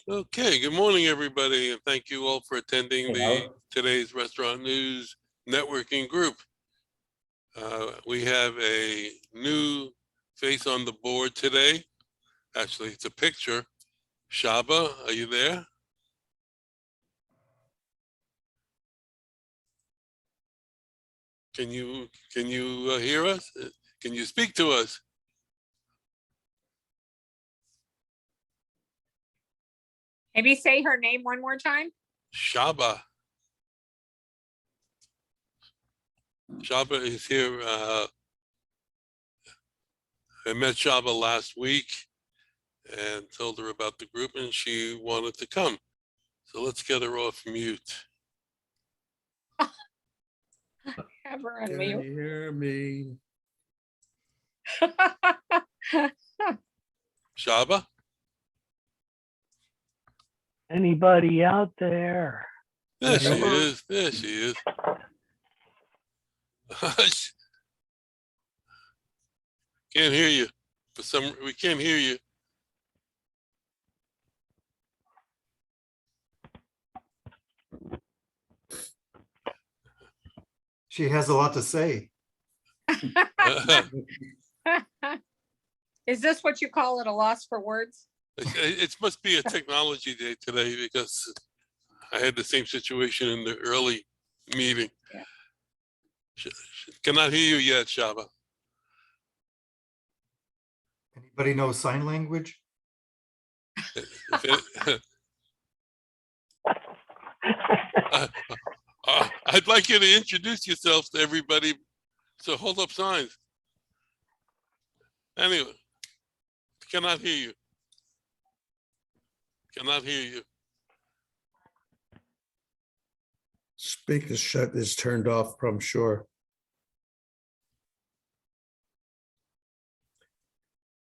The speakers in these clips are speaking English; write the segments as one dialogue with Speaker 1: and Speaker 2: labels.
Speaker 1: Okay, good morning, everybody, and thank you all for attending
Speaker 2: Hey,
Speaker 1: today's Restaurant News Networking Group. We have a new face on the board today. Actually, it's a picture. Shaba, are you there? Can you hear us? Can you speak to us?
Speaker 3: Maybe say her name one more time.
Speaker 1: Shaba. Shaba is here. I met Shaba last week and told her about the group, and she wanted to come. So let's get her off mute.
Speaker 3: Have her on
Speaker 2: Can
Speaker 3: mute.
Speaker 2: you hear me?
Speaker 1: Shaba?
Speaker 4: Anybody out there?
Speaker 1: There she
Speaker 2: Hello.
Speaker 1: is. There she is. Can't hear you. We can't hear you.
Speaker 5: She has a lot to say.
Speaker 3: Is this what you call it, a loss for words?
Speaker 1: It must be a technology day today because I had the same situation in the early meeting.
Speaker 3: Yeah.
Speaker 1: Cannot hear you yet, Shaba.
Speaker 5: Anybody know sign language?
Speaker 1: I'd like you to introduce yourself to everybody. So hold up signs. Anyway, cannot hear you. Cannot hear you.
Speaker 2: Speaker shut is turned off from shore.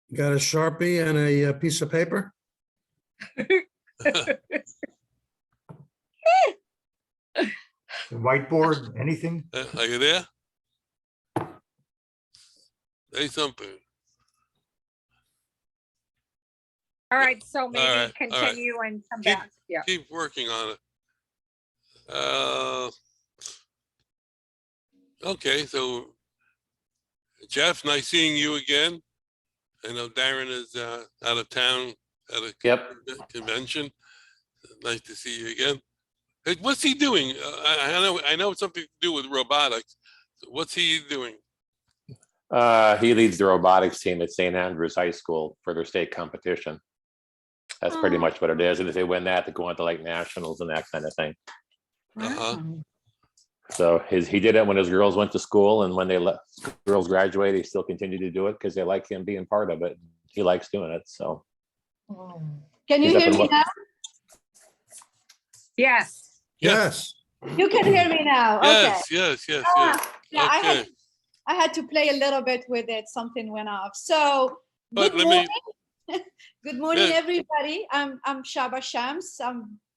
Speaker 2: You got a Sharpie and a piece of paper?
Speaker 5: Whiteboard, anything?
Speaker 1: Are you there? Say something.
Speaker 3: All right, so maybe
Speaker 1: all right.
Speaker 3: continue and come back. Yeah.
Speaker 1: Keep working on it. Okay, so Jeff, nice seeing you again. I know Darren is out of town at a convention. Nice to see you again. Hey, what's he doing? I know it's something to do with robotics. So what's he doing?
Speaker 6: He leads the robotics team at St. Andrews High School for their state competition. That's pretty much what it is. And if they win that, they go on to like nationals and that kind of thing.
Speaker 1: Uh-huh.
Speaker 6: So he did it when his girls went to school, and when girls graduate, he still continued to do it because they like him being part of it. He likes doing it. So
Speaker 7: can you hear me now?
Speaker 3: Yes.
Speaker 2: Yes.
Speaker 7: You can hear me now. Okay.
Speaker 1: Yes.
Speaker 7: Yeah,
Speaker 1: Okay.
Speaker 7: I had to play a little bit with it. Something went off. So
Speaker 1: But
Speaker 7: good morning. Good morning, everybody. I'm Shaba Shams.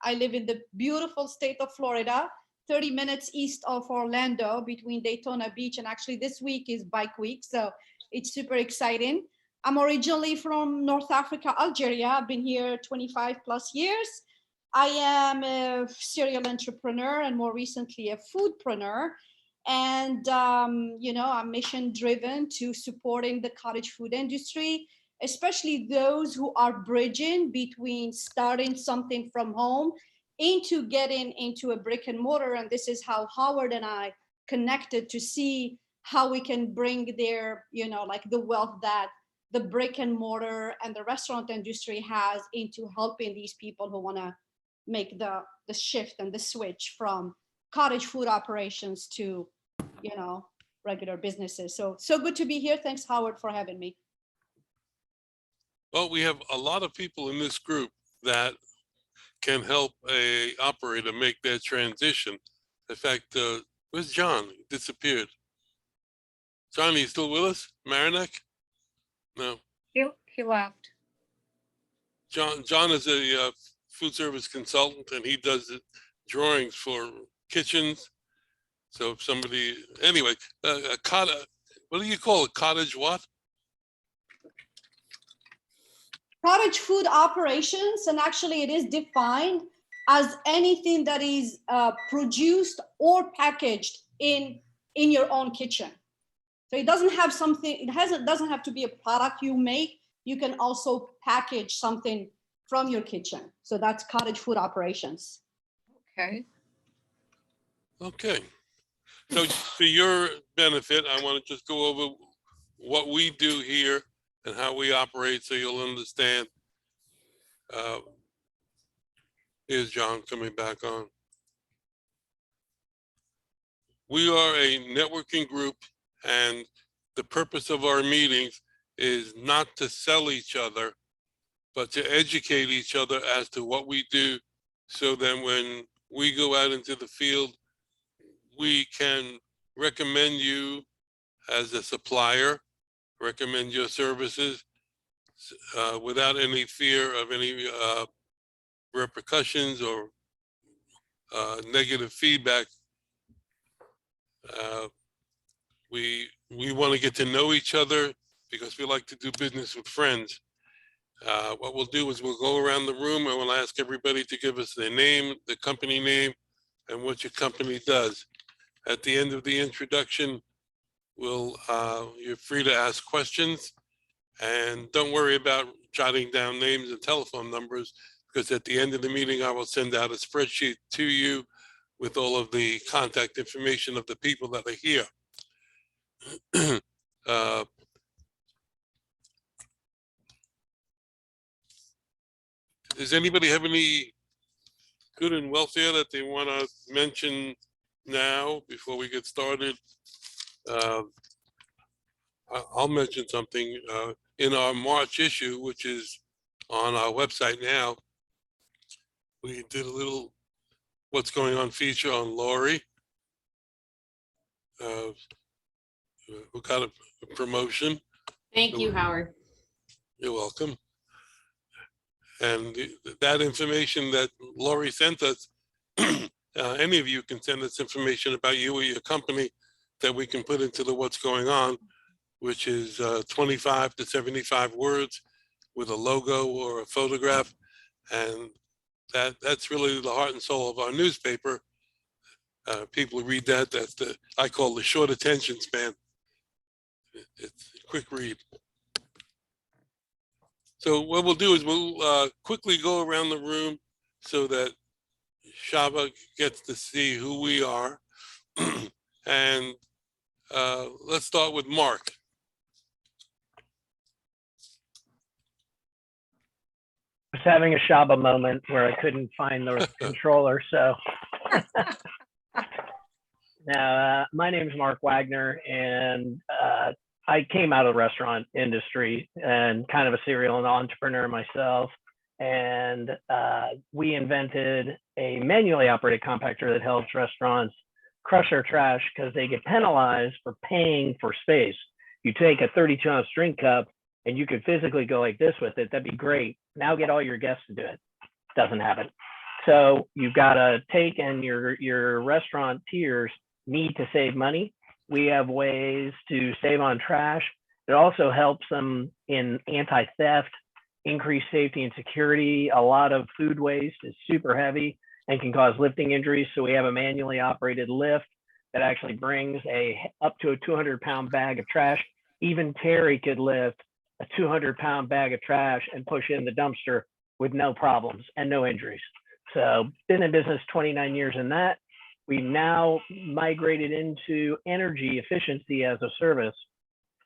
Speaker 7: I live in the beautiful state of Florida, 30 minutes east of Orlando, between Daytona Beach, and actually this week is bike week, so it's super exciting. I'm originally from North Africa, Algeria. I've been here 25 plus years. I am a serial entrepreneur and more recently a foodpreneur. And, I'm mission driven to supporting the cottage food industry, especially those who are bridging between starting something from home into getting into a brick and mortar. And this is how Howard and I connected to see how we can bring their, like the wealth that the brick and mortar and the restaurant industry has into helping these people who want to make the shift and the switch from cottage food operations to, regular businesses. So good to be here. Thanks, Howard, for having me.
Speaker 1: Well, we have a lot of people in this group that can help a operator make that transition. In fact, where's John? He disappeared. John, are you still with us? Marinak? No.
Speaker 3: He left.
Speaker 1: John is a food service consultant, and he does drawings for kitchens. So if somebody, anyway, a cottage, what do you call it? Cottage what?
Speaker 7: cottage food operations, and actually it is defined as anything that is produced or packaged in your own kitchen. So it doesn't have something, doesn't have to be a product you make. You can also package something from your kitchen. So that's cottage food operations.
Speaker 3: Okay.
Speaker 1: Okay. So for your benefit, I want to just go over what we do here and how we operate so you'll understand. Here's John coming back on. We are a networking group, and the purpose of our meetings is not to sell each other, but to educate each other as to what we do, so that when we go out into the field, we can recommend you as a supplier, recommend your services without any fear of any repercussions or negative feedback. We want to get to know each other because we like to do business with friends. What we'll do is we'll go around the room and we'll ask everybody to give us their name, the company name, and what your company does. At the end of the introduction, you're free to ask questions, and don't worry about jotting down names and telephone numbers, because at the end of the meeting, I will send out a spreadsheet to you with all of the contact information of the people that are here. Does anybody have any good and welfare that they want to mention now before we get started? I'll mention something. In our March issue, which is on our website now, we did a little what's going on feature on Lori, who got a promotion.
Speaker 8: Thank you, Howard.
Speaker 1: You're welcome. And that information that Lori sent us, any of you can send us information about you or your company that we can put into the what's going on, which is 25 to 75 words with a logo or a photograph. And that's really the heart and soul of our newspaper. People read that, I call the short attention span. It's a quick read. So what we'll do is we'll quickly go around the room so that Shaba gets to see who we are. And let's start with Mark.
Speaker 4: I was having a Shaba moment where I couldn't find the controller. So now my name is Mark Wagner, and I came out of the restaurant industry and kind of a serial entrepreneur myself. And we invented a manually operated compactor that helps restaurants crush their trash because they get penalized for paying for space. You take a 32-ounce drink cup and you could physically go like this with it. That'd be great. Now get all your guests to do it. Doesn't happen. So you've got to take, and your restaurateurs need to save money. We have ways to save on trash. It also helps them in anti-theft, increased safety and security. A lot of food waste is super heavy and can cause lifting injuries. So we have a manually operated lift that actually brings up to a 200-pound bag of trash. Even Terry could lift a 200-pound bag of trash and push it in the dumpster with no problems and no injuries. So been in business 29 years in that. We now migrated into energy efficiency as a service.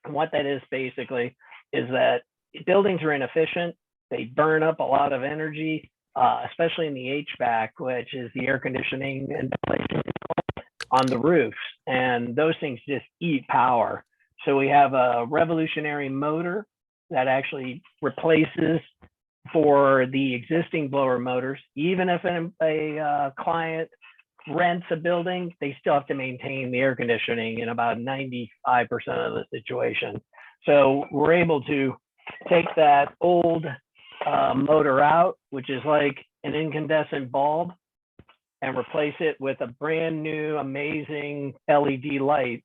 Speaker 4: And what that is basically is that buildings are inefficient. They burn up a lot of energy, especially in the HVAC, which is the air conditioning and ventilation on the roofs. And those things just eat power. So we have a revolutionary motor that actually replaces for the existing blower motors. Even if a client rents a building, they still have to maintain the air conditioning in about 95% of the situation. So we're able to take that old motor out, which is like an incandescent bulb, and replace it with a brand new, amazing LED light.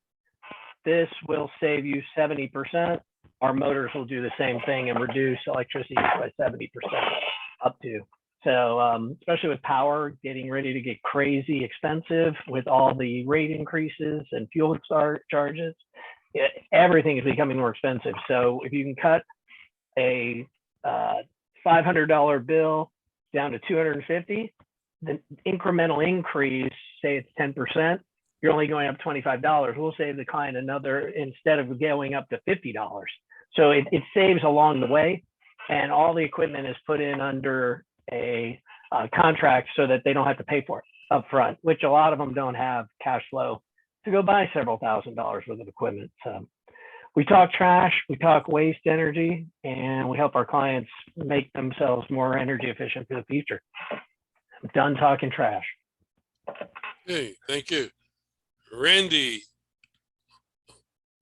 Speaker 4: This will save you 70%. our motors will do the same thing and reduce electricity by 70% up to. So especially with power getting ready to get crazy expensive with all the rate increases and fuel charges, everything is becoming more expensive. So if you can cut a $500 bill down to $250, the incremental increase, say it's 10%, you're only going up $25. We'll save the client another, instead of going up to $50. So it saves along the way, and all the equipment is put in under a contract so that they don't have to pay for it up front, which a lot of them don't have cash flow to go buy several $1,000s worth of equipment. So we talk trash, we talk waste energy, and we help our clients make themselves more energy efficient for the future. I'm done talking trash.
Speaker 1: Hey, thank you. Randy.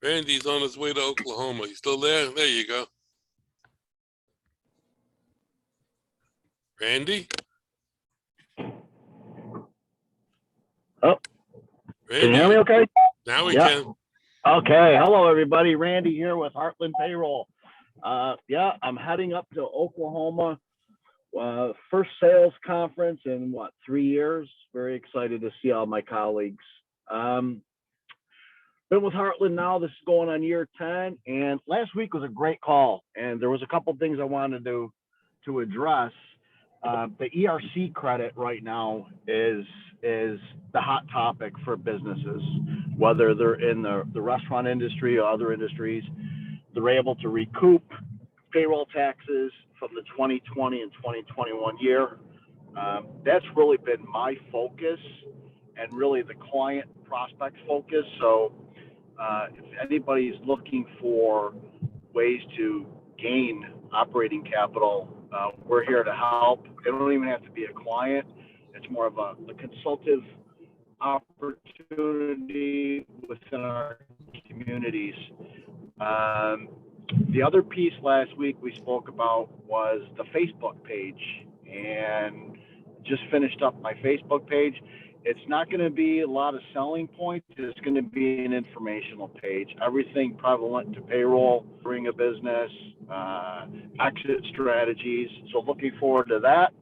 Speaker 1: Randy's on his way to Oklahoma. You still there? There you go. Randy?
Speaker 8: Oh,
Speaker 1: Randy,
Speaker 8: can you hear me okay?
Speaker 1: now we
Speaker 8: Yeah.
Speaker 1: can.
Speaker 8: Okay. Hello, everybody. Randy here with Heartland Payroll. Yeah, I'm heading up to Oklahoma. First sales conference in what, 3 years? Very excited to see all my colleagues. Been with Heartland now. This is going on year 10. And last week was a great call. And there was a couple things I wanted to address. The ERC credit right now is the hot topic for businesses, whether they're in the restaurant industry or other industries. They're able to recoup payroll taxes from the 2020 and 2021 year. That's really been my focus and really the client prospect focus. So if anybody's looking for ways to gain operating capital, we're here to help. They don't even have to be a client. It's more of a consultative opportunity within our communities. The other piece last week we spoke about was the Facebook page, and just finished up my Facebook page. It's not going to be a lot of selling points. It's going to be an informational page. Everything prevalent to payroll, bring a business, exit strategies. So looking forward to that.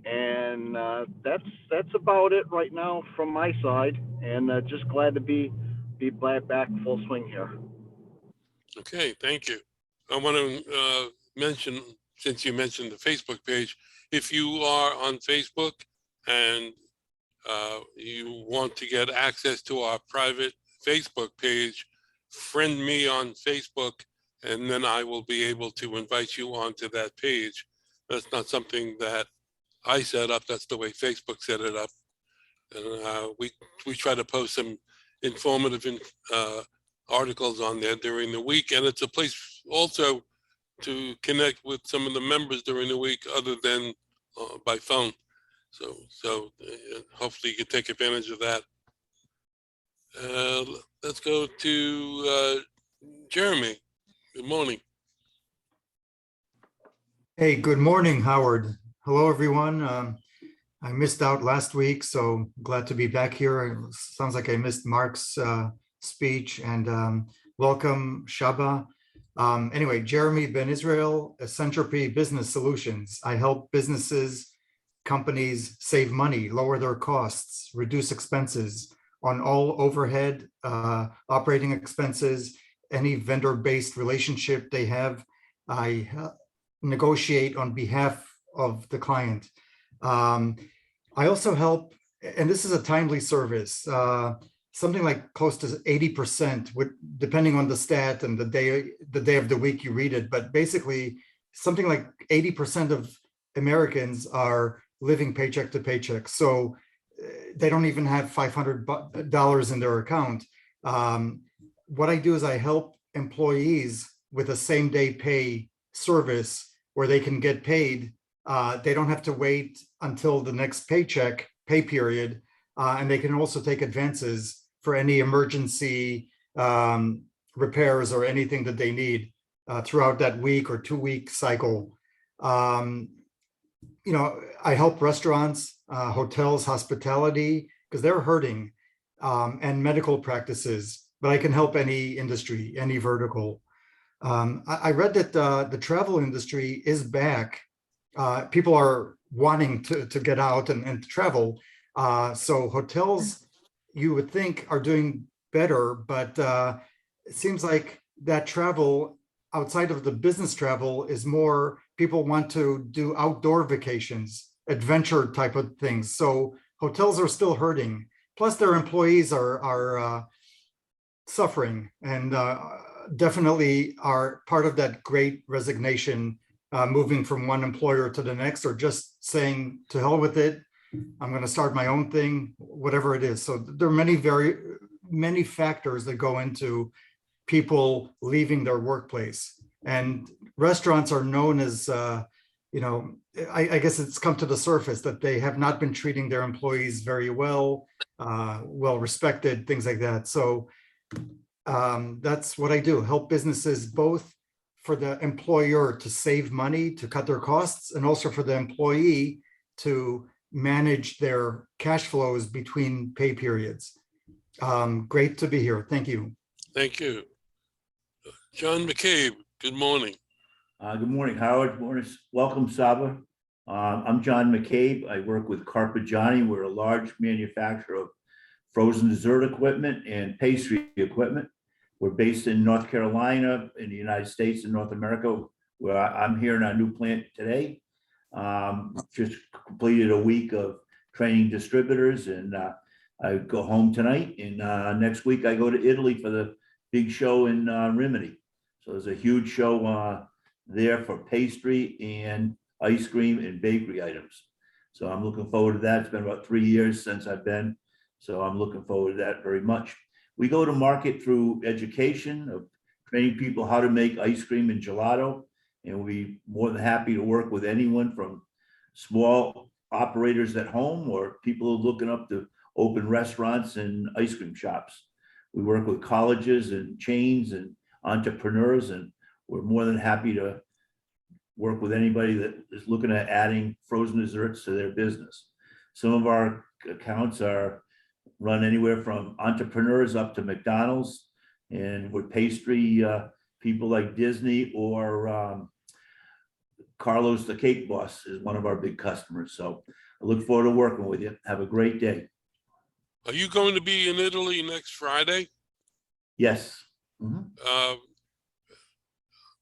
Speaker 8: And that's about it right now from my side. And just glad to be back full swing here.
Speaker 1: Okay, thank you. I want to mention, since you mentioned the Facebook page, if you are on Facebook and you want to get access to our private Facebook page, friend me on Facebook, and then I will be able to invite you onto that page. That's not something that I set up. That's the way Facebook set it up. And we try to post some informative articles on there during the week, and it's a place also to connect with some of the members during the week other than by phone. So hopefully you can take advantage of that. Let's go to Jeremy. Good morning.
Speaker 5: Hey, good morning, Howard. Hello, everyone. I missed out last week, so glad to be back here. It sounds like I missed Mark's speech, and welcome, Shaba. Anyway, Jeremy Ben Israel, Centropy Business Solutions. I help businesses, companies save money, lower their costs, reduce expenses on all overhead, operating expenses, any vendor-based relationship they have. I negotiate on behalf of the client. I also help, and this is a timely service, something like close to 80%, depending on the stat and the day of the week you read it, but basically something like 80% of Americans are living paycheck to paycheck. So they don't even have $500 in their account. What I do is I help employees with a same day pay service where they can get paid. They don't have to wait until the next pay period, and they can also take advances for any emergency repairs or anything that they need throughout that week or 2 week cycle. I help restaurants, hotels, hospitality, because they're hurting, and medical practices, but I can help any industry, any vertical. I read that the travel industry is back. People are wanting to get out and to travel. So hotels, you would think, are doing better, but it seems like that travel outside of the business travel is more people want to do outdoor vacations, adventure type of things. So hotels are still hurting. Plus, their employees are suffering and definitely are part of that great resignation, moving from one employer to the next, or just saying to hell with it. I'm going to start my own thing, whatever it is. So there are many factors that go into people leaving their workplace. And restaurants are known as, I guess it's come to the surface that they have not been treating their employees very well, well respected, things like that. So that's what I do, help businesses both for the employer to save money, to cut their costs, and also for the employee to manage their cash flows between pay periods. Great to be here. Thank you.
Speaker 1: Thank you. John McCabe, good morning.
Speaker 9: Good morning, Howard. Welcome, Saba. I'm John McCabe. I work with Carpigiani. We're a large manufacturer of frozen dessert equipment and pastry equipment. We're based in North Carolina, in the United States and North America, where I'm here in our new plant today. Just completed a week of training distributors, and I go home tonight. And next week I go to Italy for the big show in Rimini. So there's a huge show there for pastry and ice cream and bakery items. So I'm looking forward to that. It's been about 3 years since I've been, so I'm looking forward to that very much. We go to market through education of training people how to make ice cream and gelato, and we'll be more than happy to work with anyone from small operators at home or people looking up to open restaurants and ice cream shops. We work with colleges and chains and entrepreneurs, and we're more than happy to work with anybody that is looking at adding frozen desserts to their business. Some of our accounts are run anywhere from entrepreneurs up to McDonald's, and with pastry, people like Disney or Carlos the Cake Boss is one of our big customers. So I look forward to working with you. Have a great day.
Speaker 1: Are you going to be in Italy next Friday?
Speaker 9: Yes. Mhm.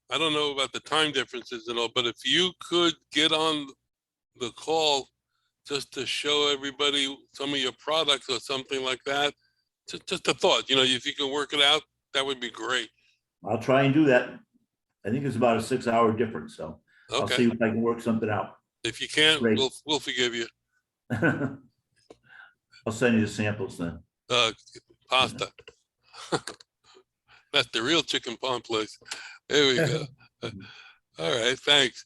Speaker 1: I don't know about the time differences and all, but if you could get on the call just to show everybody some of your products or something like that, just a thought, if you can work it out, that would be great.
Speaker 9: I'll try and do that. I think it's about a 6-hour difference, so I'll see
Speaker 1: Okay.
Speaker 9: if I can work something out.
Speaker 1: If you can't,
Speaker 9: Great.
Speaker 1: we'll forgive you.
Speaker 9: I'll send you the samples then.
Speaker 1: Pasta. That's the real chicken palm place. There we go. All right, thanks.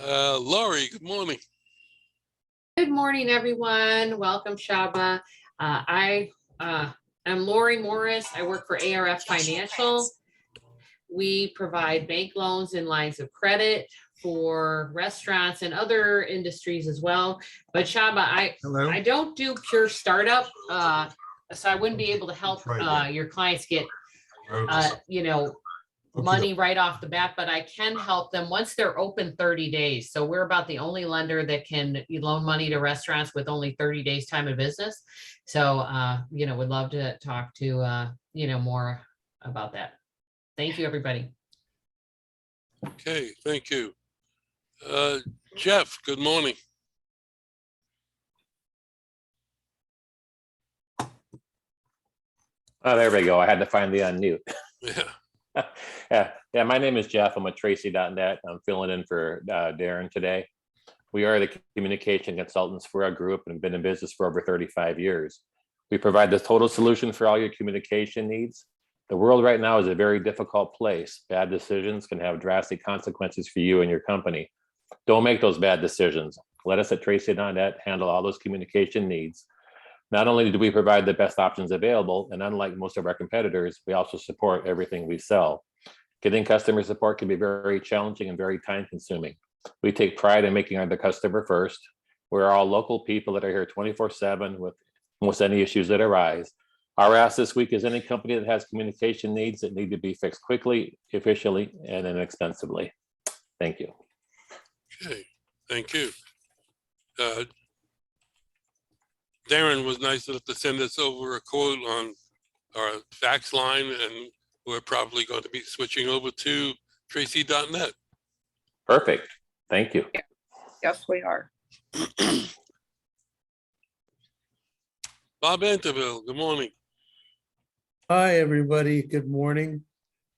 Speaker 1: Laurie, good morning.
Speaker 10: Good morning, everyone. Welcome, Shaba. I am Lori Morris. I work for ARF Financial. We provide bank loans and lines of credit for restaurants and other industries as well. But Shaba, I don't do pure startup, so I wouldn't be able to help your clients get money right off the bat, but I can help them once they're open 30 days. So we're about the only lender that can loan money to restaurants with only 30 days time of business. So, would love to talk to, more about that. Thank you, everybody.
Speaker 1: Okay, thank you. Jeff, good morning.
Speaker 6: Oh, there we go. I had to find the unmute.
Speaker 1: Yeah.
Speaker 6: Yeah. My name is Jeff. I'm with Tracy.net. I'm filling in for Darren today. We are the communication consultants for our group and been in business for over 35 years. We provide the total solution for all your communication needs. The world right now is a very difficult place. Bad decisions can have drastic consequences for you and your company. Don't make those bad decisions. Let us at Tracy.net handle all those communication needs. Not only do we provide the best options available, and unlike most of our competitors, we also support everything we sell. Getting customer support can be very challenging and very time consuming. We take pride in making the customer first. We're all local people that are here 24/7 with almost any issues that arise. Our ask this week is any company that has communication needs that need to be fixed quickly, efficiently, and inexpensively. Thank you.
Speaker 1: Okay, thank you. Darren was nice enough to send us over a quote on our fax line, and we're probably going to be switching over to Tracy.net.
Speaker 6: Perfect. Thank you.
Speaker 3: Yes, we are.
Speaker 1: Bob Anteville, good morning.
Speaker 2: Hi, everybody. Good morning.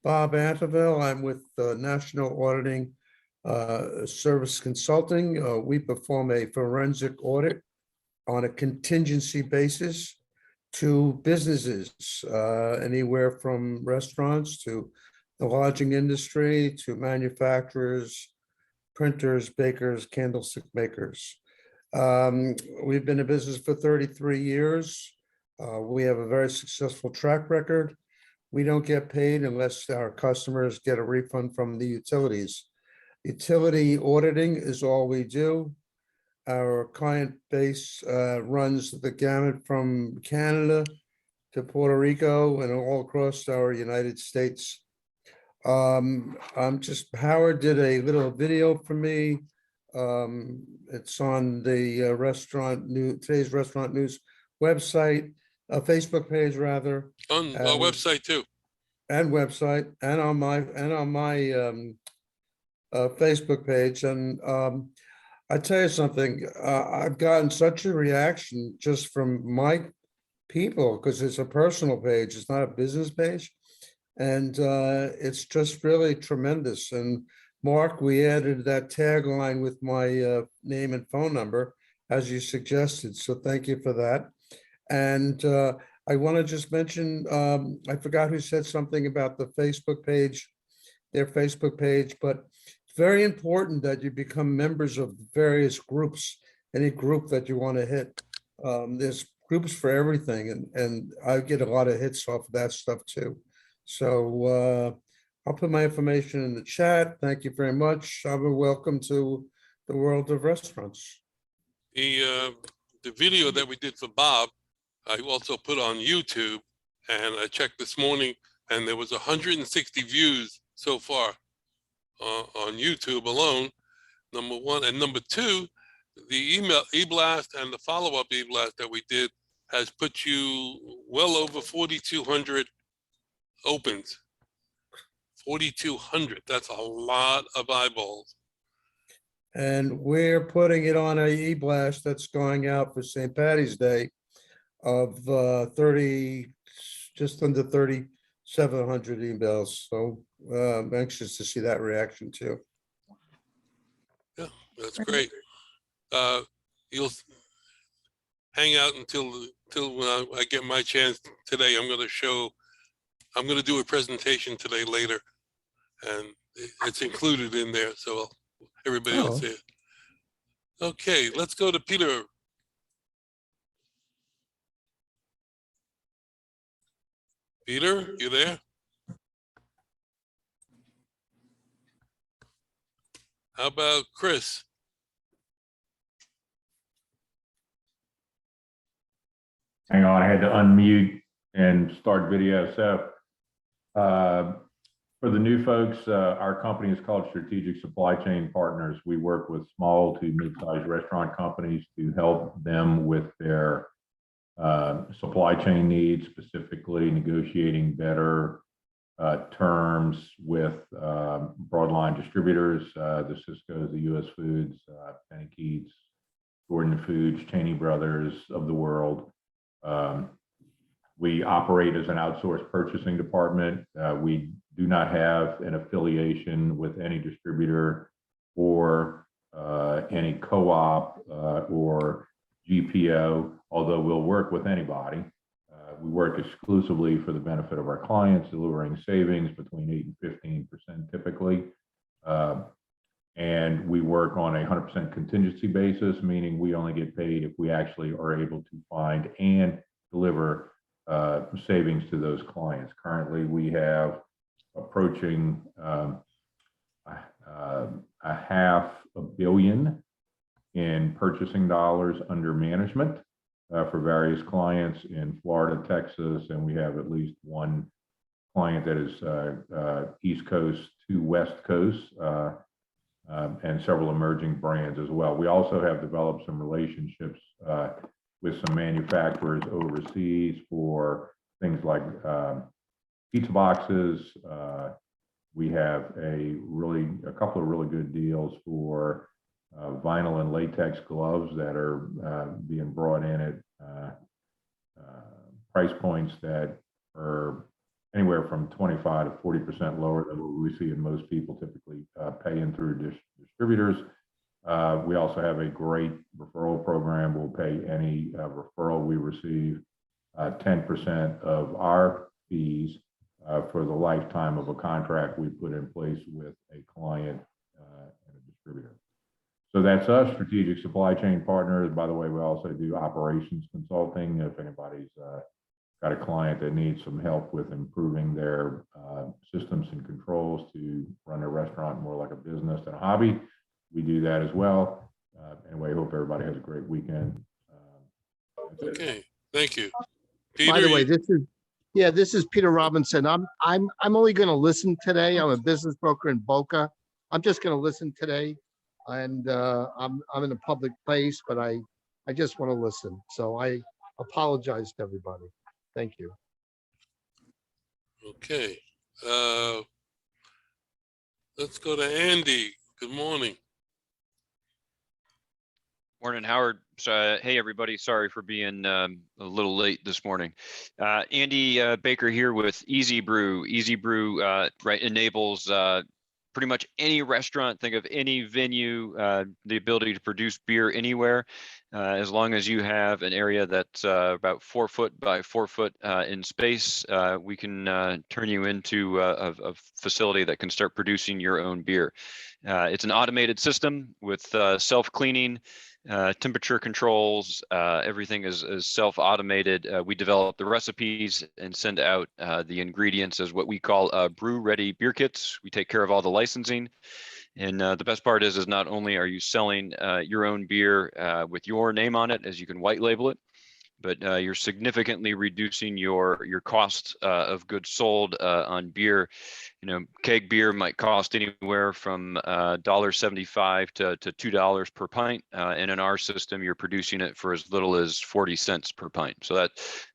Speaker 2: Bob Anteville. I'm with National Auditing Service Consulting. We perform a forensic audit on a contingency basis to businesses, anywhere from restaurants to the lodging industry to manufacturers, printers, bakers, candlestick makers. We've been in business for 33 years. We have a very successful track record. We don't get paid unless our customers get a refund from the utilities. Utility auditing is all we do. Our client base runs the gamut from Canada to Puerto Rico and all across our United States. Howard did a little video for me. It's on the today's restaurant news website, a Facebook page rather.
Speaker 1: On our website too.
Speaker 2: And website and on my Facebook page. And I tell you something, I've gotten such a reaction just from my people because it's a personal page, it's not a business page. And it's just really tremendous. And Mark, we added that tagline with my name and phone number as you suggested. So thank you for that. And I want to just mention, I forgot who said something about the Facebook page, their Facebook page, but it's very important that you become members of various groups, any group that you want to hit. There's groups for everything, and I get a lot of hits off of that stuff too. So I'll put my information in the chat. Thank you very much. Welcome to the world of restaurants.
Speaker 1: The video that we did for Bob, I also put on YouTube, and I checked this morning, and there was 160 views so far on YouTube alone, number one. And number two, the email e-blast and the follow-up e-blast that we did has put you well over 4,200 opens. 4,200, that's a lot of eyeballs.
Speaker 2: And we're putting it on a e-blast that's going out for St. Patty's Day of just under 3,700 emails. So I'm anxious to see that reaction too.
Speaker 1: Yeah, that's great. You'll hang out until I get my chance today. I'm going to do a presentation today later, and it's included in there, so everybody will see it. Okay, let's go to Peter. Peter, you there? How about Chris?
Speaker 11: Hang on, I had to unmute and start video. So for the new folks, our company is called Strategic Supply Chain Partners. We work with small to mid-sized restaurant companies to help them with their supply chain needs, specifically negotiating better terms with broadline distributors, the Cisco's, the US Foods, Penny Keats, Gordon Foods, Cheney Brothers of the world. We operate as an outsourced purchasing department. We do not have an affiliation with any distributor or any co-op or GPO, although we'll work with anybody. We work exclusively for the benefit of our clients, delivering savings between 8 and 15% typically. And we work on a 100% contingency basis, meaning we only get paid if we actually are able to find and deliver savings to those clients. Currently, we have approaching $500 million in purchasing dollars under management. for various clients in Florida, Texas, and we have at least one client that is East Coast to West Coast, and several emerging brands as well. We also have developed some relationships with some manufacturers overseas for things like pizza boxes. We have a couple of really good deals for vinyl and latex gloves that are being brought in at price points that are anywhere from 25 to 40% lower than what we see in most people typically paying through distributors. We also have a great referral program. We'll pay any referral we receive 10% of our fees for the lifetime of a contract we put in place with a client and a distributor. So that's us, Strategic Supply Chain Partners. By the way, we also do operations consulting. If anybody's got a client that needs some help with improving their systems and controls to run their restaurant more like a business than a hobby, we do that as well. Anyway, I hope everybody has a great weekend.
Speaker 1: Okay, thank you.
Speaker 12: By the
Speaker 1: Peter,
Speaker 12: way, this is Peter Robinson. I'm only going to listen today. I'm a business broker in Boca. I'm just going to listen today, and I'm in a public place, but I just want to listen. So I apologize to everybody. Thank you.
Speaker 1: okay. Let's go to Andy. Good morning.
Speaker 13: Morning, Howard. So, hey, everybody. Sorry for being a little late this morning. Andy Baker here with Easy Brew. Easy Brew enables pretty much any restaurant, think of any venue, the ability to produce beer anywhere, as long as you have an area that's about 4 foot by 4 foot in space. We can turn you into a facility that can start producing your own beer. It's an automated system with self-cleaning, temperature controls. Everything is self-automated. We develop the recipes and send out the ingredients as what we call brew ready beer kits. We take care of all the licensing. And the best part is not only are you selling your own beer with your name on it, as you can white label it, but you're significantly reducing your cost of goods sold on beer. You know, keg beer might cost anywhere from $1.75 to $2 per pint, and in our system, you're producing it for as little as 40 cents per pint. So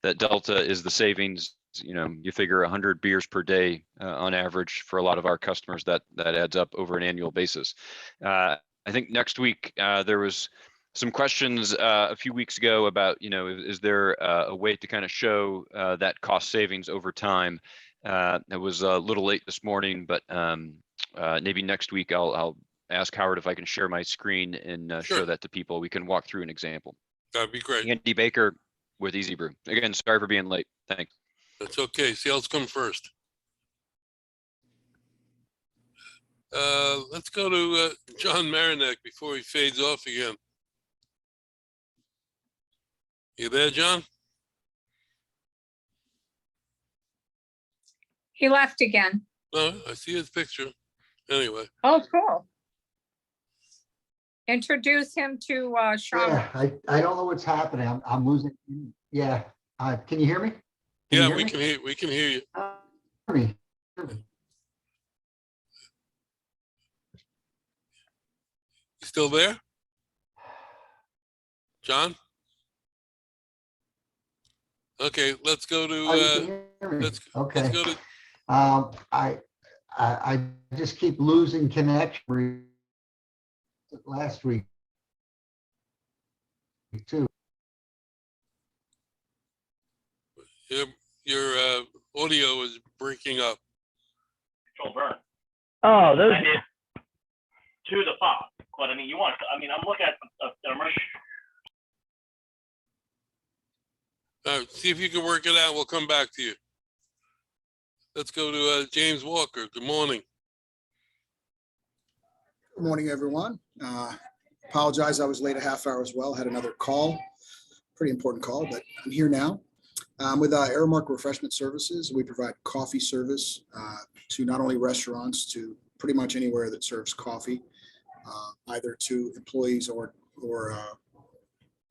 Speaker 13: that delta is the savings. You know, you figure 100 beers per day on average for a lot of our customers. That adds up over an annual basis. I think next week there was some questions a few weeks ago about, you know, is there a way to kind of show that cost savings over time? It was a little late this morning, but maybe next week I'll ask Howard if I can share my screen and
Speaker 1: Sure.
Speaker 13: show that to people. We can walk through an example.
Speaker 1: That'd be great.
Speaker 13: Andy Baker with Easy Brew. Again, sorry for being late. Thanks.
Speaker 1: That's okay. Sales come first. Let's go to John Marinak before he fades off again. You there, John?
Speaker 3: He left again.
Speaker 1: No, I see his picture. Anyway,
Speaker 3: Oh, cool. Introduce him to Sean.
Speaker 14: Yeah, I don't know what's happening. I'm losing. Yeah. Can you hear me?
Speaker 1: yeah, we can hear you.
Speaker 14: Hear me?
Speaker 1: You still there? John? Okay, let's go
Speaker 14: Oh, you
Speaker 1: to
Speaker 14: can hear me.
Speaker 1: let's
Speaker 14: Okay.
Speaker 1: go to
Speaker 14: I just keep losing connection last week too.
Speaker 1: your audio is breaking up.
Speaker 4: Oh, those.
Speaker 15: To the top, but I mean, I'm looking at an emergency.
Speaker 1: See if you can work it out. We'll come back to you. Let's go to James Walker. Good morning.
Speaker 16: Good morning, everyone. Apologize, I was late a half hour as well. Had another call, pretty important call, but I'm here now. With Aramark Refreshment Services, we provide coffee service to not only restaurants, to pretty much anywhere that serves coffee, either to employees or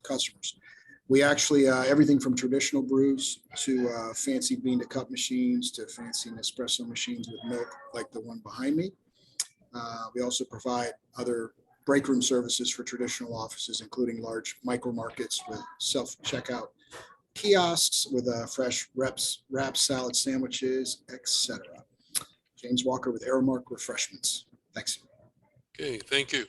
Speaker 16: customers. We actually, everything from traditional brews to fancy bean to cup machines to fancy Nespresso machines with milk like the one behind me. We also provide other break room services for traditional offices, including large micro markets with self-checkout kiosks with fresh wraps, salad sandwiches, etc. James Walker with Aramark Refreshments. Thanks.
Speaker 1: Okay, thank you.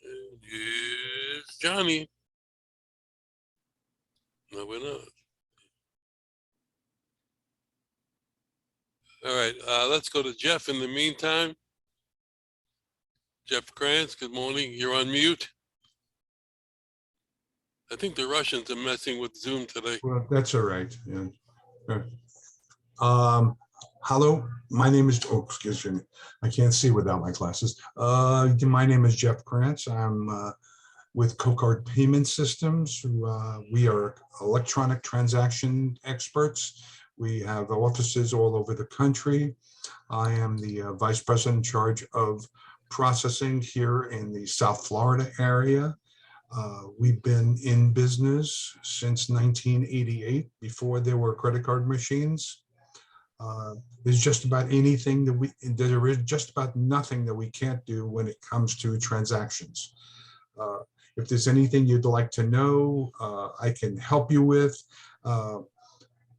Speaker 1: And here's Johnny. No, we're not. All right, let's go to Jeff in the meantime. Jeff Krantz, good morning. You're on mute. I think the Russians are messing with Zoom today.
Speaker 17: Well, that's all right. Yeah. Hello, my name is, oh, excuse me. I can't see without my glasses. My name is Jeff Krantz. I'm with Cocard Payment Systems. We are electronic transaction experts. We have offices all over the country. I am the Vice President in charge of processing here in the South Florida area. We've been in business since 1988, before there were credit card machines. There's just about anything that there is just about nothing that we can't do when it comes to transactions. If there's anything you'd like to know, I can help you with.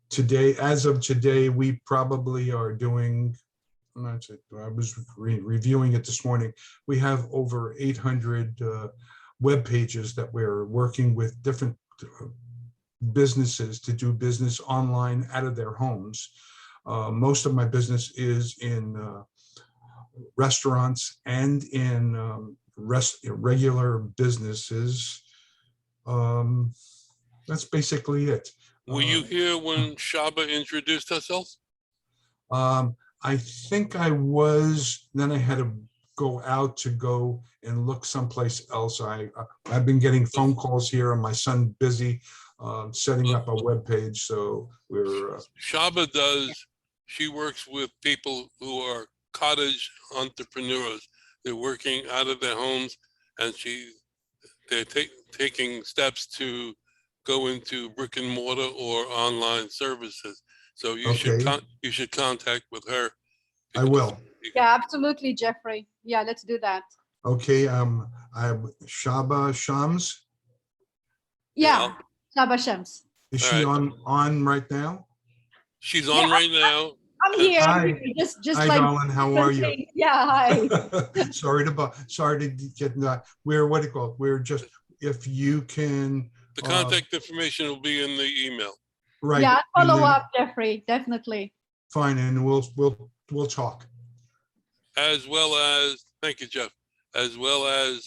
Speaker 17: Today, as of today, we probably are doing, I was reviewing it this morning. We have over 800 web pages that we're working with different businesses to do business online out of their homes. Most of my business is in restaurants and in regular businesses. That's basically it.
Speaker 1: Were you here when Shaba introduced herself?
Speaker 17: I think I was, then I had to go out to go and look someplace else. I've been getting phone calls here and my son busy setting up a web page. So we're
Speaker 1: Shaba she works with people who are cottage entrepreneurs. They're working out of their homes, and they're taking steps to go into brick and mortar or online services. So you should contact with her.
Speaker 17: I will.
Speaker 7: Yeah, absolutely, Jeffrey. Yeah, let's do that.
Speaker 17: Okay. I have Shaba Shams.
Speaker 7: Yeah, Shaba Shams.
Speaker 17: Is she on right now?
Speaker 1: She's on right now.
Speaker 7: I'm here.
Speaker 17: Hi.
Speaker 7: Just
Speaker 17: Hi,
Speaker 7: like
Speaker 17: darling. How are you?
Speaker 7: Yeah, hi.
Speaker 17: sorry to get what do you call it? We're just, if you can.
Speaker 1: The contact information will be in the email.
Speaker 17: Right.
Speaker 7: Yeah, follow up, Jeffrey. Definitely.
Speaker 17: Fine, and we'll talk.
Speaker 1: As well as, thank you, Jeff. As well as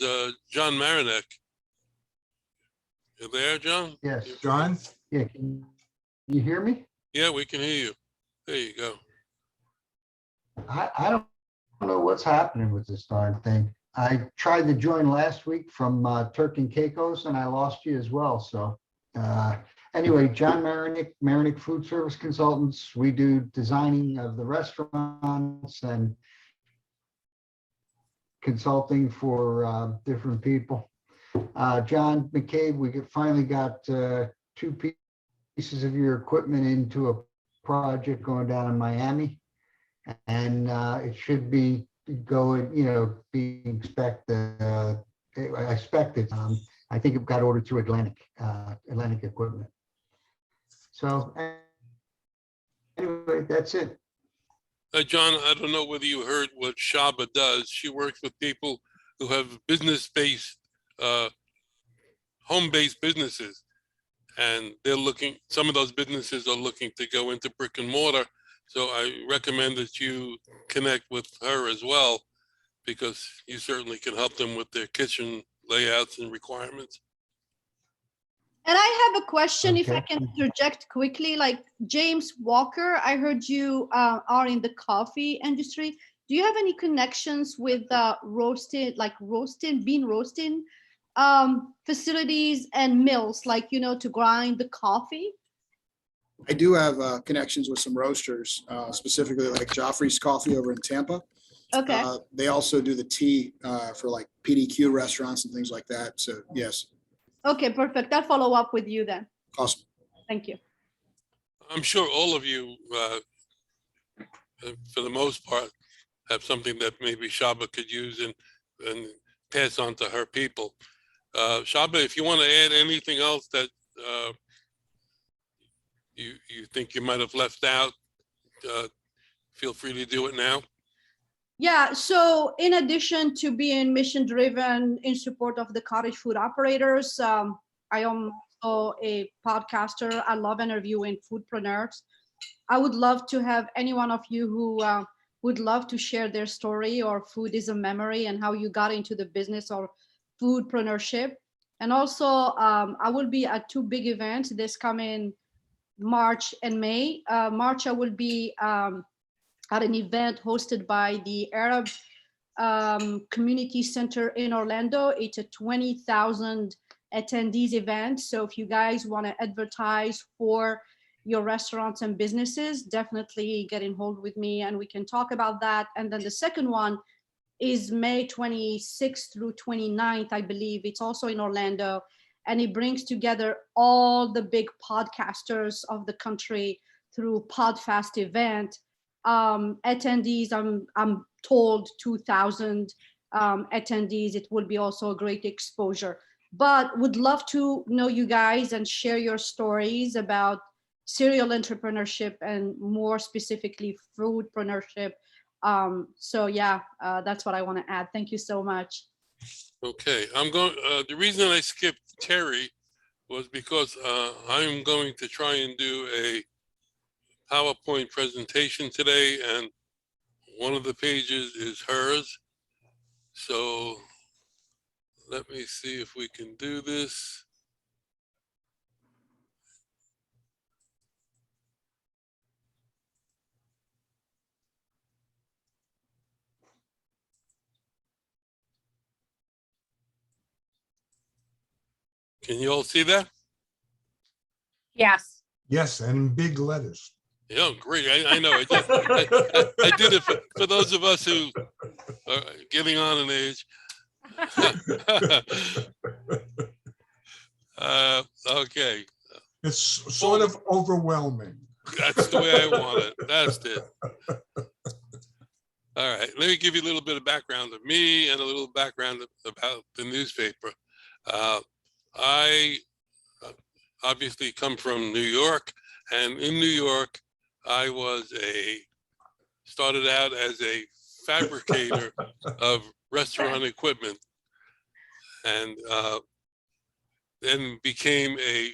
Speaker 1: John Marinek. You there, John?
Speaker 14: Yes.
Speaker 17: John?
Speaker 14: Yeah, can you hear me?
Speaker 1: Yeah, we can hear you. There you go.
Speaker 14: I don't know what's happening with this darn thing. I tried to join last week from Turk and Caicos and I lost you as well. So anyway, John Marinek Food Service Consultants. We do designing of the restaurants and consulting for different people. John McCabe, we finally got 2 pieces of your equipment into a project going down in Miami, and it should be going, being inspected. I expect it. I think it got ordered through Atlantic Equipment. So anyway, that's it.
Speaker 1: John, I don't know whether you heard what Shaba does. She works with people who have business-based, home-based businesses. And they're looking, some of those businesses are looking to go into brick and mortar. So I recommend that you connect with her as well, because you certainly can help them with their kitchen layouts and requirements.
Speaker 7: And I have a question, if I can interject quickly, like James Walker, I heard you are in the coffee industry. Do you have any connections with bean roasting facilities and mills, like, to grind the coffee?
Speaker 16: I do have connections with some roasters, specifically like Joffrey's Coffee over in Tampa.
Speaker 7: Okay.
Speaker 16: They also do the tea for like PDQ restaurants and things like that. So yes,
Speaker 7: Okay, perfect. I'll follow up with you then.
Speaker 16: awesome.
Speaker 7: Thank you.
Speaker 1: I'm sure all of you, for the most part, have something that maybe Shaba could use and pass on to her people. Shaba, if you want to add anything else that you think you might have left out, feel free to do it now.
Speaker 7: Yeah, so in addition to being mission driven in support of the cottage food operators, I am also a podcaster. I love interviewing foodpreneurs. I would love to have any one of you who would love to share their story or food is a memory and how you got into the business or foodpreneurship. And also, I will be at two big events this coming March and May. March, I will be at an event hosted by the Arab Community Center in Orlando. It's a 20,000 attendees event. So if you guys want to advertise for your restaurants and businesses, definitely get in hold with me and we can talk about that. And then the second one is May 26th through 29th, I believe. It's also in Orlando. And it brings together all the big podcasters of the country through PodFast event. Attendees, I'm told 2,000 attendees. It will be also a great exposure. But would love to know you guys and share your stories about serial entrepreneurship and more specifically foodpreneurship. So yeah, that's what I want to add. Thank you so much.
Speaker 1: Okay, I'm going. The reason I skipped Terry was because I'm going to try and do a PowerPoint presentation today, and one of the pages is hers. So let me see if we can do this. Can you all see that?
Speaker 3: Yes.
Speaker 17: Yes, and in big letters.
Speaker 1: Yeah, great. I know. I did it for those of us who are getting on in age. Okay.
Speaker 17: It's sort of overwhelming.
Speaker 1: That's the way I want it. That's it. All right. Let me give you a little bit of background of me and a little background about the newspaper. I obviously come from New York, and in New York, I started out as a fabricator of restaurant equipment, and then became a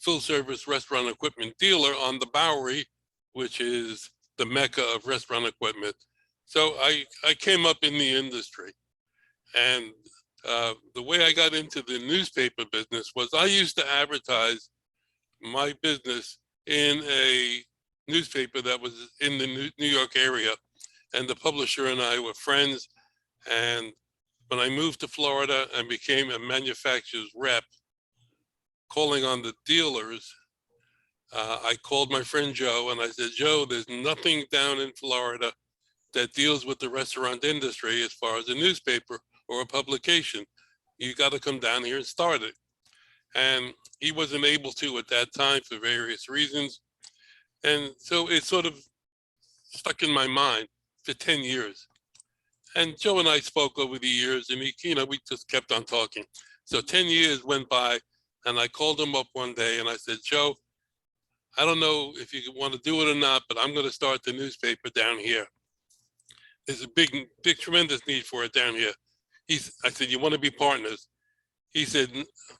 Speaker 1: full-service restaurant equipment dealer on the Bowery, which is the mecca of restaurant equipment. So I came up in the industry, and the way I got into the newspaper business was I used to advertise my business in a newspaper that was in the New York area, and the publisher and I were friends. And when I moved to Florida and became a manufacturer's rep, calling on the dealers, I called my friend Joe and I said, Joe, there's nothing down in Florida that deals with the restaurant industry as far as a newspaper or a publication. You got to come down here and start it. And he wasn't able to at that time for various reasons. And so it sort of stuck in my mind for 10 years. And Joe and I spoke over the years, and we just kept on talking. So 10 years went by, and I called him up one day and I said, Joe, I don't know if you want to do it or not, but I'm going to start the newspaper down here. There's a big, tremendous need for it down here. I said, you want to be partners? He said,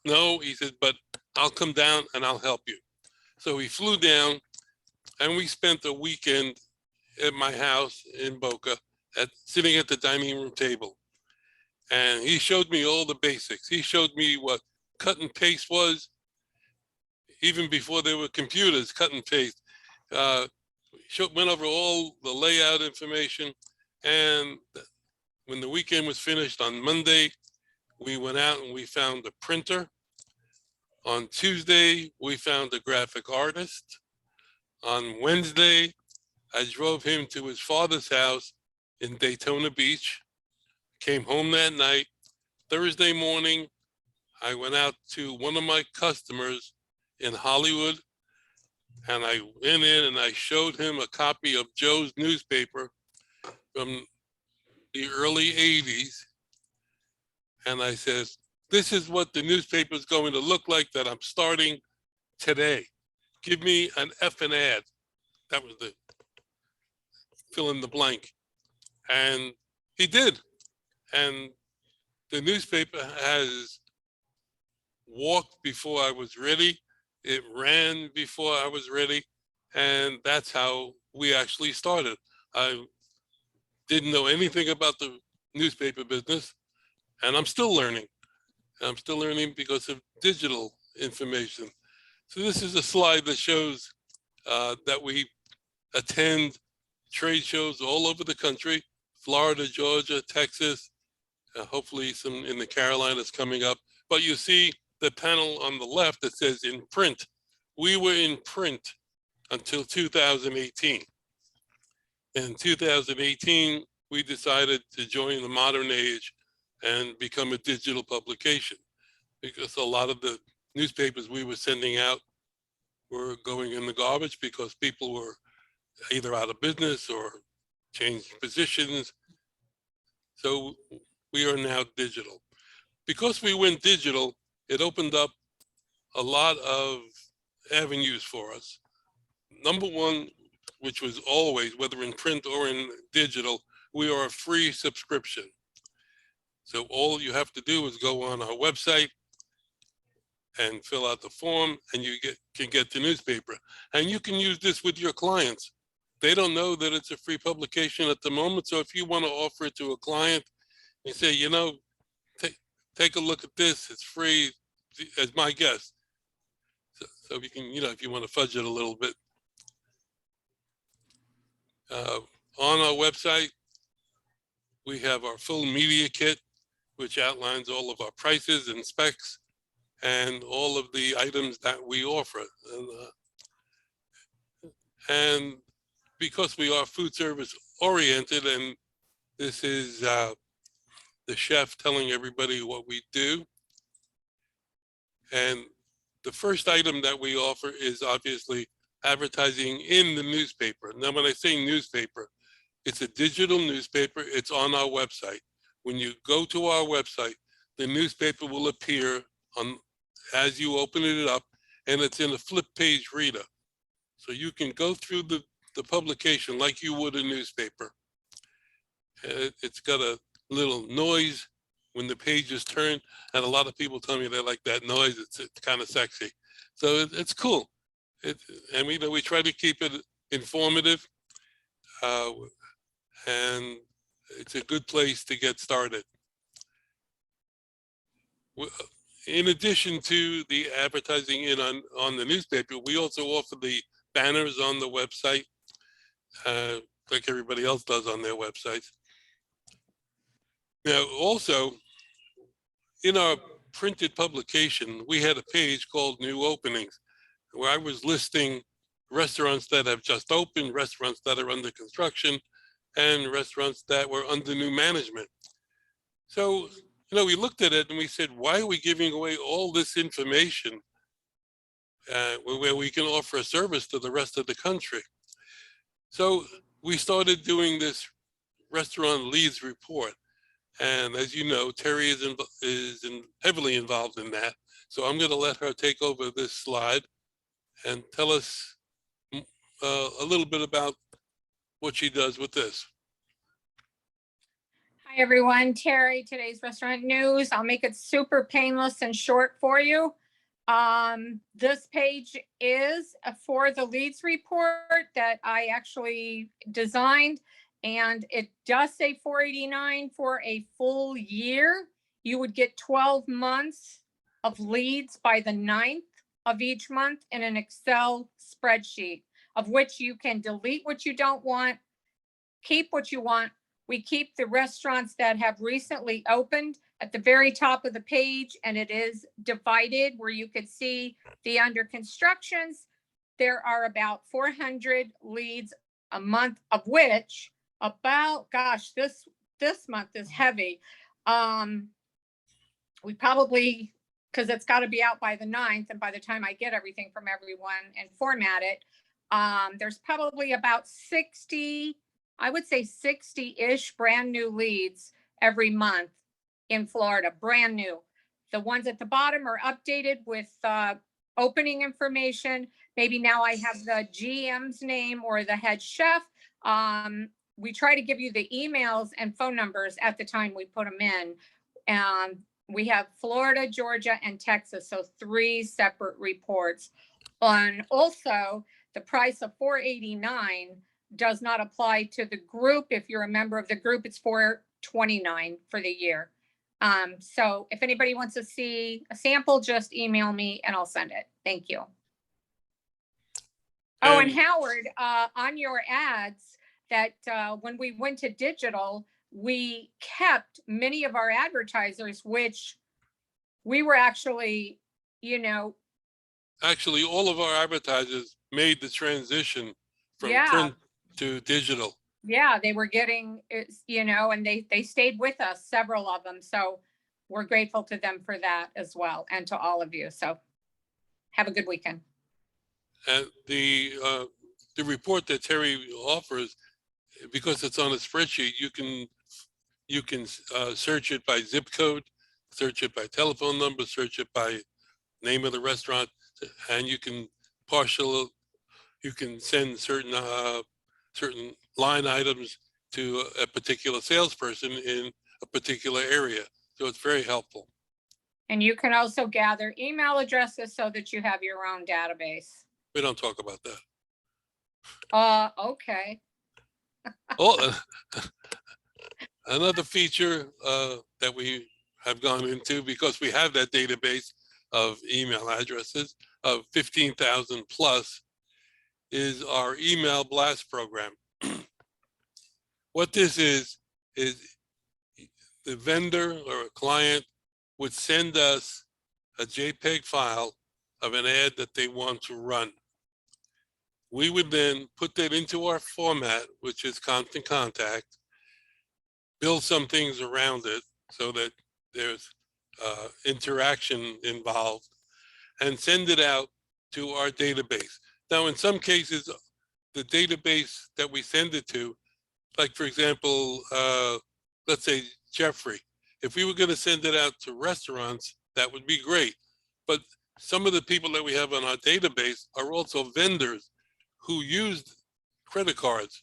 Speaker 1: no. He said, but I'll come down and I'll help you. So he flew down, and we spent a weekend at my house in Boca, sitting at the dining room table. And he showed me all the basics. He showed me what cut and paste was, even before there were computers, cut and paste. Went over all the layout information. And when the weekend was finished on Monday, we went out and we found a printer. On Tuesday, we found a graphic artist. On Wednesday, I drove him to his father's house in Daytona Beach. Came home that night. Thursday morning, I went out to one of my customers in Hollywood, and I went in and I showed him a copy of Joe's newspaper from the early 80s. And I said, this is what the newspaper is going to look like that I'm starting today. Give me an effing ad. That was the fill in the blank. And he did. And the newspaper has walked before I was ready. It ran before I was ready. And that's how we actually started. I didn't know anything about the newspaper business, and I'm still learning. I'm still learning because of digital information. So this is a slide that shows that we attend trade shows all over the country, Florida, Georgia, Texas, hopefully some in the Carolinas coming up. But you see the panel on the left that says in print. We were in print until 2018. In 2018, we decided to join the modern age and become a digital publication, because a lot of the newspapers we were sending out were going in the garbage because people were either out of business or changed positions. So we are now digital. Because we went digital, it opened up a lot of avenues for us. Number one, which was always, whether in print or in digital, we are a free subscription. So all you have to do is go on our website and fill out the form, and you can get the newspaper. And you can use this with your clients. They don't know that it's a free publication at the moment. So if you want to offer it to a client and say, you know, take a look at this, it's free, as my guest. So you can, you know, if you want to fudge it a little bit. On our website, we have our full media kit, which outlines all of our prices and specs and all of the items that we offer. And because we are food service oriented, and this is the chef telling everybody what we do. And the first item that we offer is obviously advertising in the newspaper. Now, when I say newspaper, it's a digital newspaper. It's on our website. When you go to our website, the newspaper will appear on as you open it up, and it's in a flip page reader. So you can go through the publication like you would a newspaper. It's got a little noise when the page is turned, and a lot of people tell me they like that noise. It's kind of sexy. So it's cool. And we try to keep it informative, and it's a good place to get started. In addition to the advertising on the newspaper, we also offer the banners on the website, like everybody else does on their websites. Now, also, in our printed publication, we had a page called New Openings, where I was listing restaurants that have just opened, restaurants that are under construction, and restaurants that were under new management. So, we looked at it and we said, why are we giving away all this information where we can offer a service to the rest of the country? So we started doing this restaurant leads report. And as you know, Terry is heavily involved in that. So I'm going to let her take over this slide and tell us a little bit about what she does with this.
Speaker 3: Hi, everyone. Terry, today's restaurant news. I'll make it super painless and short for you. This page is for the leads report that I actually designed, and it does say $489 for a full year. You would get 12 months of leads by the 9th of each month in an Excel spreadsheet, of which you can delete what you don't want, keep what you want. We keep the restaurants that have recently opened at the very top of the page, and it is divided where you could see the under constructions. There are about 400 leads a month, of which about, gosh, this month is heavy. We probably, because it's got to be out by the 9th, and by the time I get everything from everyone and format it, there's probably about 60, I would say 60-ish brand new leads every month in Florida, brand new. The ones at the bottom are updated with opening information. Maybe now I have the GM's name or the head chef. We try to give you the emails and phone numbers at the time we put them in. We have Florida, Georgia, and Texas, so 3 separate reports. And also, the price of $489 does not apply to the group. If you're a member of the group, it's $429 for the year. So if anybody wants to see a sample, just email me and I'll send it. Thank you. Oh, and Howard, on your ads, that when we went to digital, we kept many of our advertisers, which we were actually,
Speaker 1: Actually, all of our advertisers made the transition from print to digital.
Speaker 3: Yeah, they were getting, and they stayed with us, several of them. So we're grateful to them for that as well, and to all of you. So have a good weekend.
Speaker 1: And the report that Terry offers, because it's on a spreadsheet, you can search it by zip code, search it by telephone number, search it by name of the restaurant, and you can send certain line items to a particular salesperson in a particular area. So it's very helpful.
Speaker 3: And you can also gather email addresses so that you have your own database.
Speaker 1: We don't talk about that.
Speaker 3: Okay.
Speaker 1: Oh, another feature that we have gone into, because we have that database of email addresses of 15,000 plus, is our email blast program. What this is the vendor or a client would send us a JPEG file of an ad that they want to run. We would then put that into our format, which is Constant Contact, build some things around it so that there's interaction involved, and send it out to our database. Now, in some cases, the database that we send it to, like for example, let's say Jeffrey, if we were going to send it out to restaurants, that would be great. But some of the people that we have on our database are also vendors who use credit cards.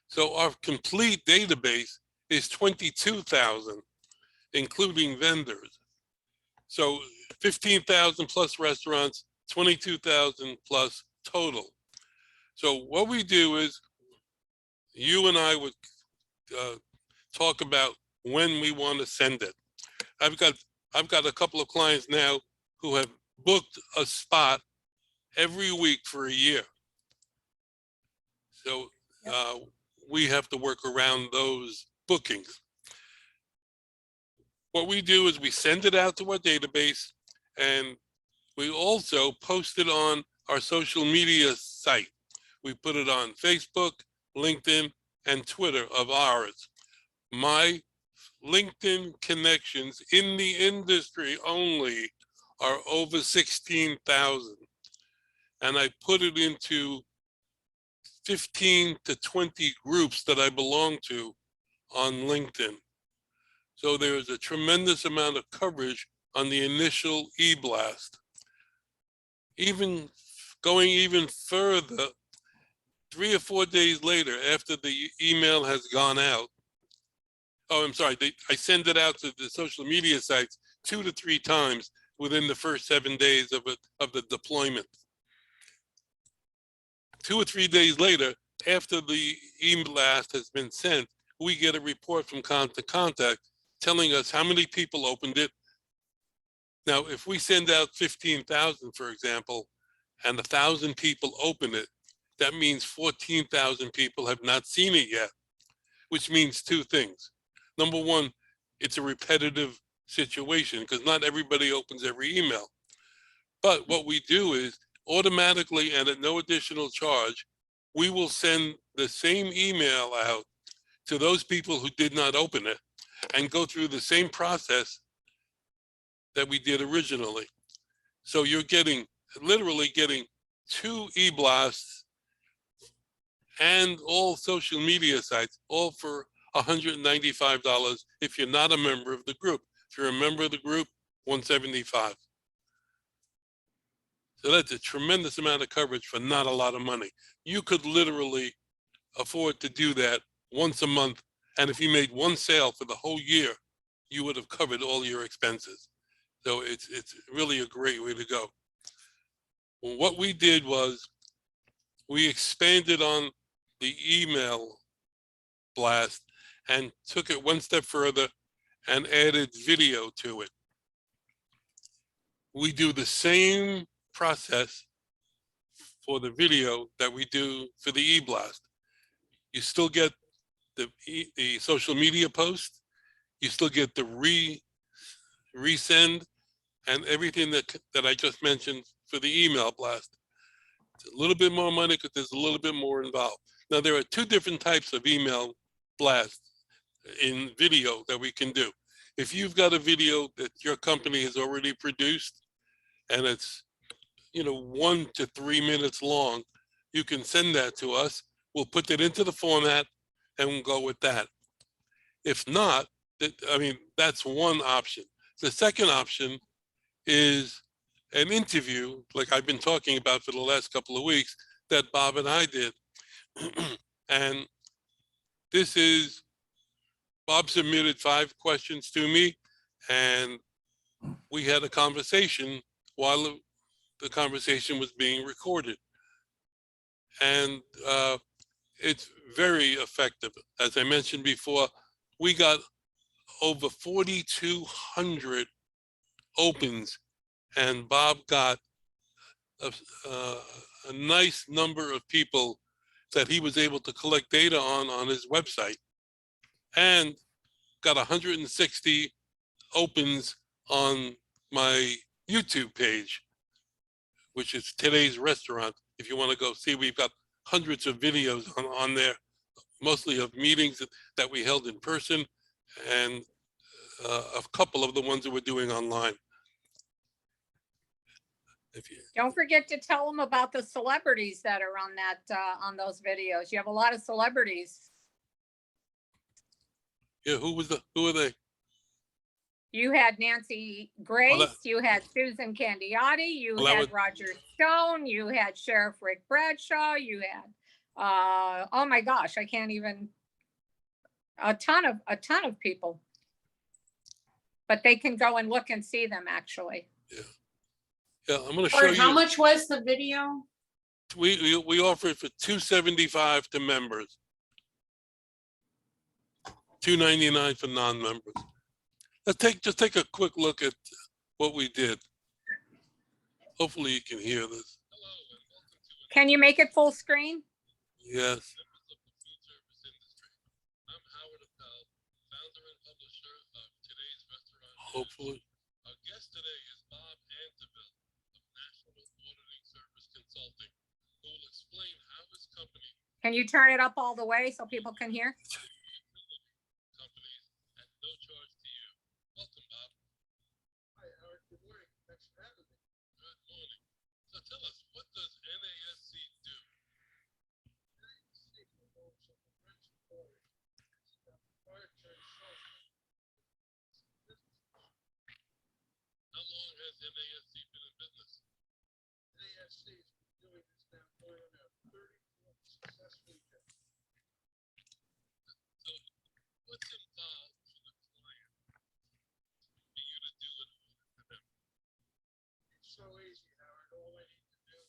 Speaker 1: So our complete database is 22,000, including vendors. So 15,000 plus restaurants, 22,000 plus total. So what we do is, you and I would talk about when we want to send it. I've got a couple of clients now who have booked a spot every week for a year. So we have to work around those bookings. What we do is we send it out to our database, and we also post it on our social media site. We put it on Facebook, LinkedIn, and Twitter of ours. My LinkedIn connections in the industry only are over 16,000. And I put it into 15 to 20 groups that I belong to on LinkedIn. So there's a tremendous amount of coverage on the initial e-blast. Even going even further, 3 or 4 days later, after the email has gone out, I send it out to the social media sites 2 to 3 times within the first 7 days of the deployment. 2 or 3 days later, after the e-blast has been sent, we get a report from Constant Contact telling us how many people opened it. Now, if we send out 15,000, for example, and 1,000 people open it, that means 14,000 people have not seen it yet, which means 2 things. Number one, it's a repetitive situation because not everybody opens every email. But what we do is automatically and at no additional charge, we will send the same email out to those people who did not open it and go through the same process that we did originally. So you're literally getting 2 e-blasts and all social media sites, all for $195 if you're not a member of the group. If you're a member of the group, $175. So that's a tremendous amount of coverage for not a lot of money. You could literally afford to do that once a month. And if you made one sale for the whole year, you would have covered all your expenses. So it's really a great way to go. Well, what we did was we expanded on the email blast and took it one step further and added video to it. We do the same process for the video that we do for the e-blast. You still get the social media post, you still get the resend and everything that I just mentioned for the email blast. It's a little bit more money because there's a little bit more involved. Now, there are 2 different types of email blasts in video that we can do. If you've got a video that your company has already produced and it's 1 to 3 minutes long, you can send that to us. We'll put that into the format and we'll go with that. If not, that's one option. The second option is an interview, like I've been talking about for the last couple of weeks, that Bob and I did. And this is, Bob submitted 5 questions to me, and we had a conversation while the conversation was being recorded. And it's very effective. As I mentioned before, we got over 4,200 opens, and Bob got a nice number of people that he was able to collect data on his website, and got 160 opens on my YouTube page, which is Today's Restaurant. If you want to go see, we've got hundreds of videos on there, mostly of meetings that we held in person, and a couple of the ones that we're doing online.
Speaker 3: Don't forget to tell them about the celebrities that are on that, on those videos. You have a lot of celebrities.
Speaker 1: Yeah, who are they?
Speaker 3: You had Nancy Grace, you had Susan Candiotti, you had Roger Stone, you had Sheriff Rick Bradshaw, you had, oh my gosh, I can't even, a ton of people. But they can go and look and see them actually.
Speaker 1: Yeah, I'm going to show you.
Speaker 10: How much was the video?
Speaker 1: We offer it for $275 to members, $299 for non-members. Just take a quick look at what we did. Hopefully you can hear this.
Speaker 3: Can you make it full screen?
Speaker 1: Yes. Hopefully. Our guest today is Bob Anteville of National Auditing Service Consulting, who will explain how his company.
Speaker 3: Can you turn it up all the way so people can hear?
Speaker 1: Companies at no charge to you. Welcome, Bob.
Speaker 12: Hi, Howard. Good morning. Thanks for having me.
Speaker 1: Good morning. So tell us, what does NASC do? How long has NASC been in business?
Speaker 12: NASC has been doing this now going on our 34th successful year.
Speaker 1: So what's involved for the client for you to do an audit for them?
Speaker 12: It's so easy, Howard. All I need to do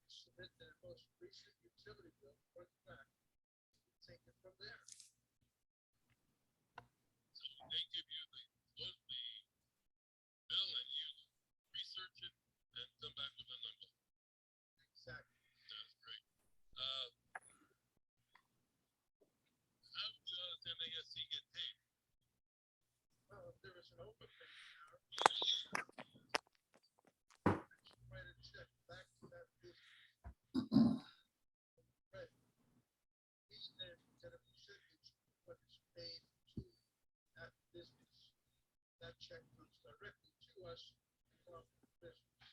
Speaker 12: is submit their most recent utility bill front and back. Take it from there.
Speaker 1: So they give you the bill and you research it and come back with a number.
Speaker 12: Exactly.
Speaker 1: That's great. How does NASC get paid?
Speaker 12: Well, if there is an open page, Howard, write a check back to that business. Right. Each name get a percentage of what is check comes directly to us from the business.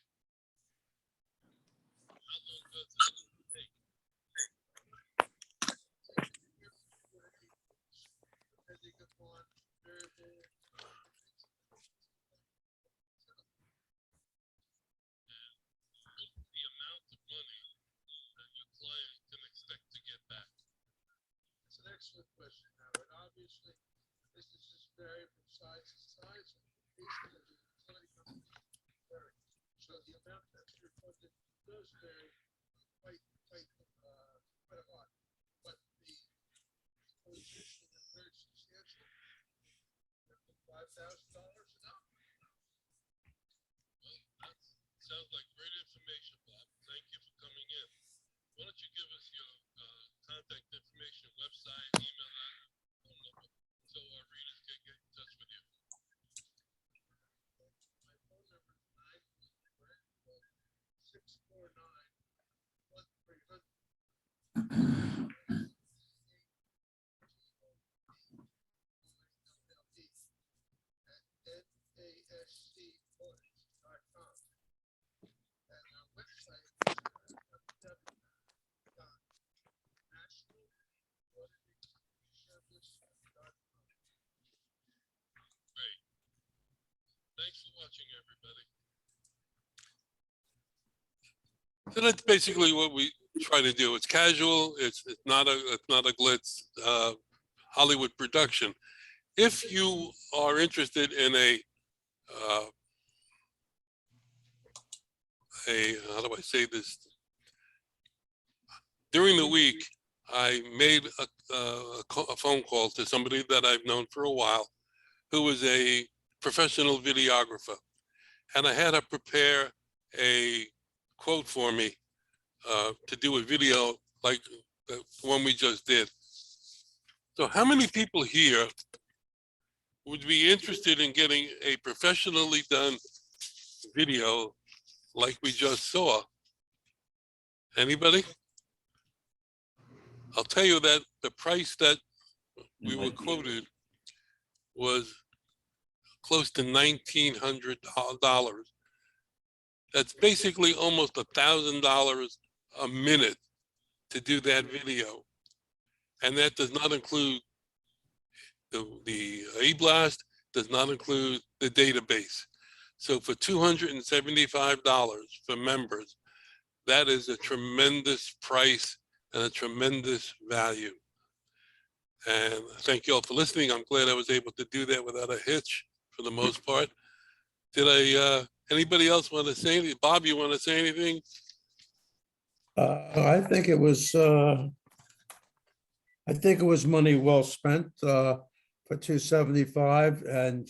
Speaker 12: Depending upon variable.
Speaker 1: The amount of money that your client can expect to get back.
Speaker 12: It's an excellent question, Howard. Obviously, businesses vary from size to size. Basically, the utility companies vary. So the amount that's refunded does vary quite a lot. But the position is very substantial. $5,000 and up.
Speaker 1: Well, that sounds like great information, Bob. Thank you for coming in. Why don't you give us your contact information, website, email address, phone number, so our readers can get in touch with you.
Speaker 12: My phone number is 9-649-1300. NASCAUditing.com. And our website is www.nationalauditingservice.com.
Speaker 1: Great. Thanks for watching, everybody. So that's basically what we try to do. It's casual. It's not a glitz Hollywood production. If you are interested in a how do I say this? During the week, I made a phone call to somebody that I've known for a while, who was a professional videographer, and I had her prepare a quote for me to do a video like the one we just did. So how many people here would be interested in getting a professionally done video like we just saw? Anybody? I'll tell you that the price that we were quoted was close to $1,900. That's basically almost $1,000 a minute to do that video. And that does not include the e-blast, does not include the database. So for $275 for members, that is a tremendous price and a tremendous value. And thank you all for listening. I'm glad I was able to do that without a hitch for the most part. Did anybody else want to say anything? Bob, you want to say anything?
Speaker 2: I think it was money well spent for $275. And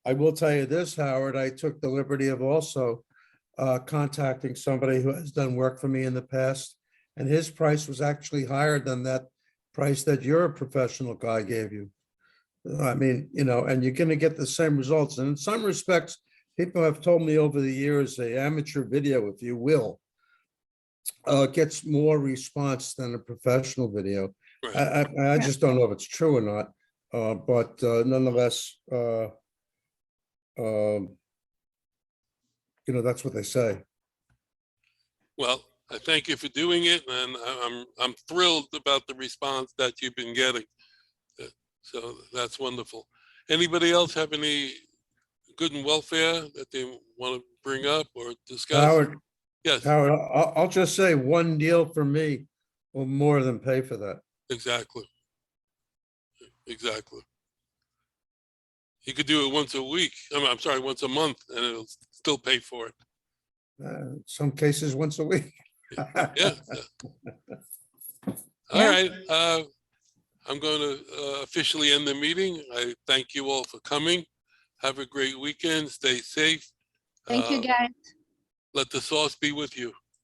Speaker 2: I will tell you this, Howard, I took the liberty of also contacting somebody who has done work for me in the past, and his price was actually higher than that price that your professional guy gave you. I mean, and you're going to get the same results. And in some respects, people have told me over the years, the amateur video, if you will, gets more response than a professional video.
Speaker 1: Right.
Speaker 2: I just don't know if it's true or not, but nonetheless, that's what they say.
Speaker 1: Well, I thank you for doing it, and I'm thrilled about the response that you've been getting. So that's wonderful. Anybody else have any good and welfare that they want to bring up or discuss?
Speaker 2: Howard,
Speaker 1: yes.
Speaker 2: Howard, I'll just say one deal for me will more than pay for that.
Speaker 1: Exactly. Exactly. You could do it once a week. I'm sorry, once a month, and it'll still pay for it.
Speaker 2: Some cases once a week.
Speaker 1: Yeah. All right. I'm going to officially end the meeting. I thank you all for coming. Have a great weekend. Stay safe.
Speaker 7: Thank you, guys.
Speaker 1: Let the sauce be with you.